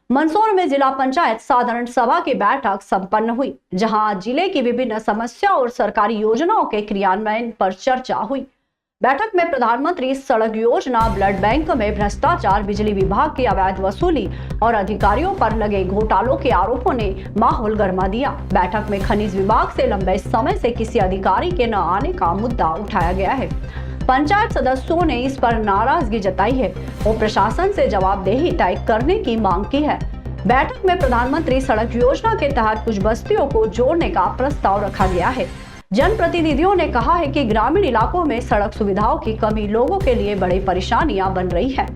मंदसौर में जिला पंचायत साधारण सभा की बैठक संपन्न हुई, जहां जिले की विभिन्न समस्या और सरकारी योजनाओं के क्रियान्वयन पर चर्चा हुई। बैठक में प्रधानमंत्री सड़क योजना, ब्लड बैंक में भ्रष्टाचार, बिजली विभाग की अवैध वसूली और अधिकारियों पर लगे घोटालों के आरोपों ने माहौल गर्मा दिया। बैठक में खनिज विभाग से लंबे समय से किसी अधिकारी के न आने का मुद्दा उठाया गया है। पंचायत सदस्यों ने इस पर नाराजगी जताई है और प्रशासन से जवाबदेही तय करने की मांग की है। बैठक में प्रधानमंत्री सड़क योजना के तहत कुछ बस्तियों को जोड़ने का प्रस्ताव रखा गया है। जनप्रतिनिधियों ने कहा है कि ग्रामीण इलाकों में सड़क सुविधाओं की कमी लोगों के लिए बड़ी परेशानियां बन रही है।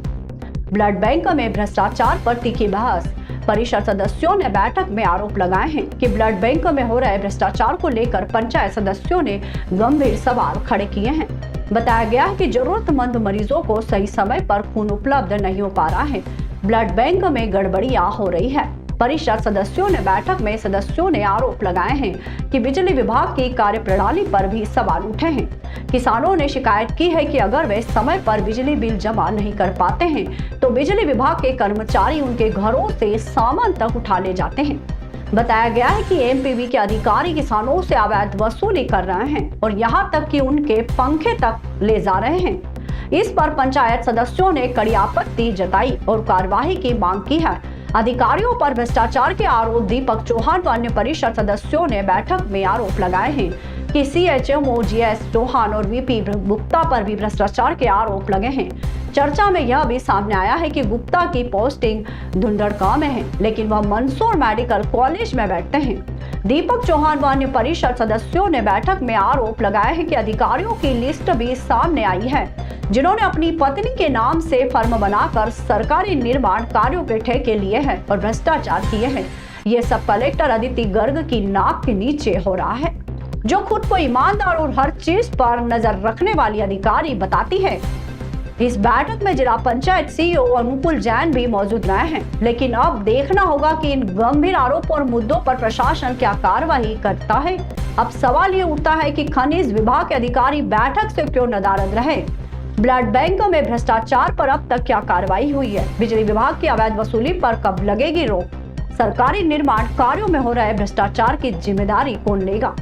ब्लड बैंक में भ्रष्टाचार पर तीखी बहस। परिषद सदस्यों ने बैठक में आरोप लगाए हैं कि ब्लड बैंक में हो रहे भ्रष्टाचार को लेकर पंचायत सदस्यों ने गंभीर सवाल खड़े किए हैं। बताया गया है कि जरूरतमंद मरीजों को सही समय पर खून उपलब्ध नहीं हो पा रहा है। ब्लड बैंक में गड़बड़ियां हो रही है। परिषद सदस्यों ने बैठक में सदस्यों ने आरोप लगाए हैं कि बिजली विभाग की कार्यप्रणाली पर भी सवाल उठे हैं। किसानों ने शिकायत की है कि अगर वे समय पर बिजली बिल जमा नहीं कर पाते हैं तो बिजली विभाग के कर्मचारी उनके घरों से सामान तक उठा ले जाते हैं। बताया गया है कि एमपीवी के अधिकारी किसानों से अवैध वसूली कर रहे हैं और यहां तक कि उनके पंखे तक ले जा रहे हैं। इस पर पंचायत सदस्यों ने कड़ी आपत्ति जताई और कार्रवाई की मांग की है। अधिकारियों पर भ्रष्टाचार के आरोप दीपक चौहान व अन्य परिषद सदस्यों ने बैठक में आरोप लगाए हैं कि सीएचएमओ जीएस चौहान और वीपी गुप्ता पर भी भ्रष्टाचार के आरोप लगे हैं। चर्चा में यह भी सामने आया है कि गुप्ता की पोस्टिंग धुंधड़का में है, लेकिन वह मंदसौर मेडिकल कॉलेज में बैठते हैं। दीपक चौहान व अन्य परिषद सदस्यों ने बैठक में आरोप लगाया है कि अधिकारियों की लिस्ट भी सामने आई है, जिन्होंने अपनी पत्नी के नाम से फर्म बनाकर सरकारी निर्माण कार्यों के ठेके लिए हैं और भ्रष्टाचार किए हैं। ये सब कलेक्टर अदिति गर्ग की नाक के नीचे हो रहा है, जो खुद को ईमानदार और हर चीज पर नजर रखने वाली अधिकारी बताती है। इस बैठक में जिला पंचायत सीईओ अनुकूल जैन भी मौजूद रहे हैं, लेकिन अब देखना होगा कि इन गंभीर आरोपों और मुद्दों पर प्रशासन क्या कार्रवाई करता है। अब सवाल ये उठता है कि खनिज विभाग के अधिकारी बैठक से क्यों नदारद रहे। ब्लड बैंक में भ्रष्टाचार पर अब तक क्या कार्रवाई हुई है। बिजली विभाग की अवैध वसूली पर कब लगेगी रोक। सरकारी निर्माण कार्यों में हो रहे भ्रष्टाचार की जिम्मेदारी कौन लेगा।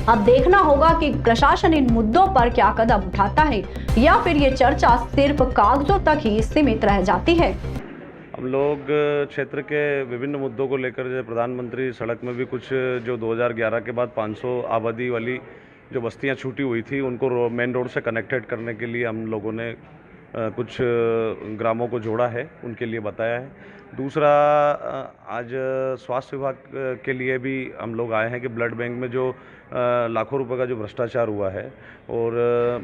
अब देखना होगा कि प्रशासन इन मुद्दों पर क्या कदम उठाता है या फिर ये चर्चा सिर्फ कागजों तक ही सीमित रह जाती है। हम लोग क्षेत्र के विभिन्न मुद्दों को लेकर प्रधानमंत्री सड़क में भी कुछ जो 2011 के बाद 500 आबादी वाली जो बस्तियां छूटी हुई थी उनको मेन रोड से कनेक्टेड करने के लिए हम लोगों ने कुछ ग्रामों को जोड़ा है, उनके लिए बताया है। दूसरा, आज स्वास्थ्य विभाग के लिए भी हम लोग आए हैं कि ब्लड बैंक में जो लाखों रुपए का जो भ्रष्टाचार हुआ है और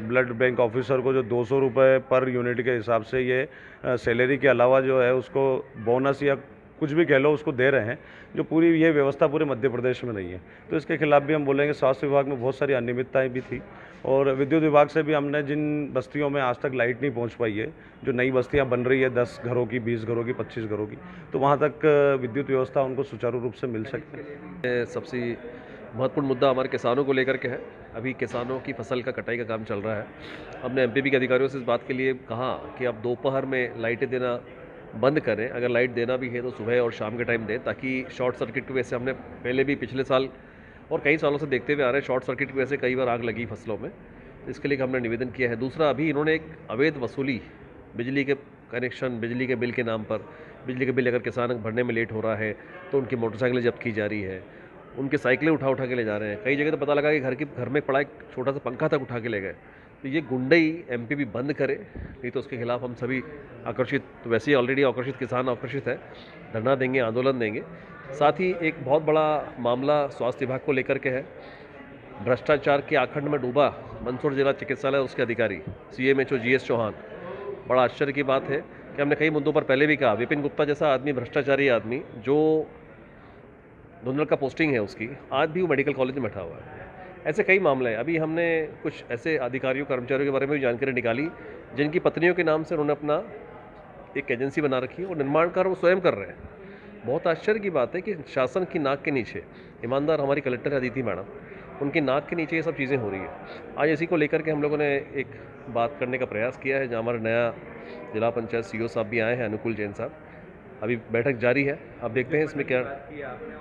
ब्लड बैंक ऑफिसर को जो 200 रुपये पर यूनिट के हिसाब से ये सैलरी के अलावा जो है उसको बोनस या कुछ भी कह लो उसको दे रहे हैं, जो पूरी ये व्यवस्था पूरे मध्य प्रदेश में नहीं है। तो इसके खिलाफ भी हम बोलेंगे। स्वास्थ्य विभाग में बहुत सारी अनियमितताएं भी थी और विद्युत विभाग से भी हमने जिन बस्तियों में आज तक लाइट नहीं पहुंच पाई है, जो नई बस्तियां बन रही है 10 घरों की, 20 घरों की, 25 घरों की, तो वहां तक विद्युत व्यवस्था उनको सुचारू रूप से मिल सके। सबसे महत्वपूर्ण मुद्दा हमारे किसानों को लेकर के है। अभी किसानों की फसल का कटाई का काम चल रहा है। हमने एमपीवी के अधिकारियों से इस बात के लिए कहा कि आप दोपहर में लाइटें देना बंद करें, अगर लाइट देना भी है तो सुबह और शाम के टाइम दें, ताकि शॉर्ट सर्किट की वजह से हमने पहले भी पिछले साल और कई सालों से देखते हुए आ रहे हैं, शॉर्ट सर्किट की वजह से कई बार आग लगी फसलों में। इसके लिए हमने निवेदन किया है। दूसरा, अभी इन्होंने एक अवैध वसूली बिजली के कनेक्शन, बिजली के बिल के नाम पर, बिजली के बिल अगर किसान भरने में लेट हो रहा है तो उनकी मोटरसाइकिलें जब्त की जा रही है, उनकी साइकिलें उठा उठा के ले जा रहे हैं। कई जगह तो पता लगा कि घर में पड़ा एक छोटा सा पंखा तक उठा के ले गए। तो ये गुंडई एमपीवी बंद करे, नहीं तो उसके खिलाफ हम सभी आकर्षित, तो वैसे ही ऑलरेडी आकर्षित किसान आकर्षित है, धरना देंगे, आंदोलन देंगे। साथ ही एक बहुत बड़ा मामला स्वास्थ्य विभाग को लेकर के है। भ्रष्टाचार के आखंड में डूबा मंदसौर जिला चिकित्सालय, उसके अधिकारी सीएमएचओ जीएस चौहान। बड़ा आश्चर्य की बात है कि हमने कई मुद्दों पर पहले भी कहा, विपिन गुप्ता जैसा आदमी, भ्रष्टाचारी आदमी, जो धुंधल का पोस्टिंग है उसकी, आज भी वो मेडिकल कॉलेज में बैठा हुआ है। ऐसे कई मामले हैं। अभी हमने कुछ ऐसे अधिकारियों, कर्मचारियों के बारे में भी जानकारी निकाली जिनकी पत्नियों के नाम से उन्होंने अपना एक एजेंसी बना रखी है और निर्माण कार्य वो स्वयं कर रहे हैं। बहुत आश्चर्य की बात है कि शासन की नाक के नीचे, ईमानदार हमारी कलेक्टर अदिति मैडम, उनकी नाक के नीचे ये सब चीज़ें हो रही है। आज इसी को लेकर के हम लोगों ने एक बात करने का प्रयास किया है, जहाँ हमारे नया जिला पंचायत सीईओ साहब भी आए हैं, अनुकूल जैन साहब। अभी बैठक जारी है, अब देखते हैं इसमें क्या